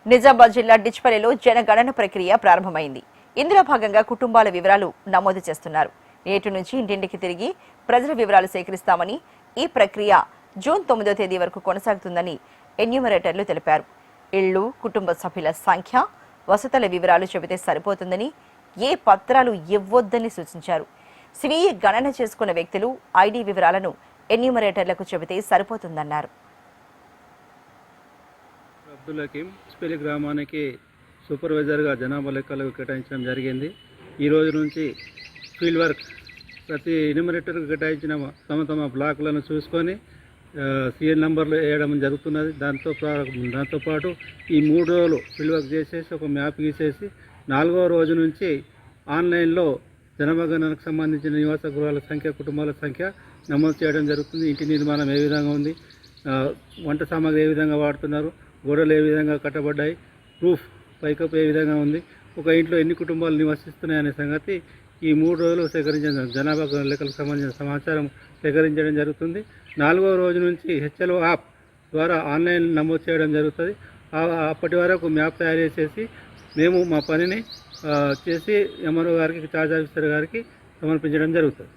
నిజామాబాద్ జిల్లా డిచ్పల్లిలో జనగణన ప్రక్రియ ప్రారంభమైంది. ఇందులో భాగంగా కుటుంబాల వివరాలు నమోదు చేస్తున్నారు. నేటి నుంచి ఇంటింటికి తిరిగి ప్రజల వివరాలు సేకరిస్తామని, ఈ ప్రక్రియ జూన్ 9వ తేదీ వరకు కొనసాగుతుందని ఎన్యూమరేటర్లు తెలిపారు. ఇళ్లు, కుటుంబ సభ్యుల సంఖ్య, వసతుల వివరాలు చెబితే సరిపోతుందని, ఏ పత్రాలు ఇవ్వొద్దని సూచించారు. స్వీయ గణన చేసుకున్న వ్యక్తులు ఐడి వివరాలను ఎన్యూమరేటర్లకు చెబితే సరిపోతుందన్నారు. అబ్దుల్ హకీం డిచ్పల్లి గ్రామానికి సూపర్వైజర్గా జనాభా లెక్కలకు కేటాయించడం జరిగింది. ఈ రోజు నుంచి ఫీల్డ్ వర్క్ ప్రతి ఎన్యూమరేటర్కు కేటాయించిన తమ బ్లాకులను చూసుకొని సీఎల్ నంబర్లు వేయడం జరుగుతున్నది. దాంతోపాటు ఈ 3 రోజులు ఫీల్డ్ వర్క్ చేసేసి ఒక మ్యాప్ గీసేసి 4వ రోజు నుంచి ఆన్లైన్లో జనాభా గణనకు సంబంధించిన నివాస గృహాల సంఖ్య, కుటుంబాల సంఖ్య నమోదు చేయడం జరుగుతుంది. ఇంటి నిర్మాణం ఏ విధంగా ఉంది, వంట సామాగ్రి ఏ విధంగా వాడుతున్నారు, గోడలు ఏ విధంగా కట్టబడ్డాయి, రూఫ్ పైకప్పు ఏ విధంగా ఉంది, ఒక ఇంట్లో ఎన్ని కుటుంబాలు నివసిస్తున్నాయి అనే సంగతి ఈ 3 రోజులు సేకరించిన జనాభా లెక్కలకు సంబంధించిన సమాచారం సేకరించడం జరుగుతుంది. 4వ రోజు నుంచి హెచ్ఎల్ఓ యాప్ ద్వారా ఆన్లైన్ నమోదు చేయడం జరుగుతుంది. అప్పటి వరకు మ్యాప్ తయారు చేసేసి మేము మా పనిని చేసి ఎంఆర్ఓ గారికి, చార్జ్ ఆఫీసర్ గారికి సమర్పించడం జరుగుతుంది.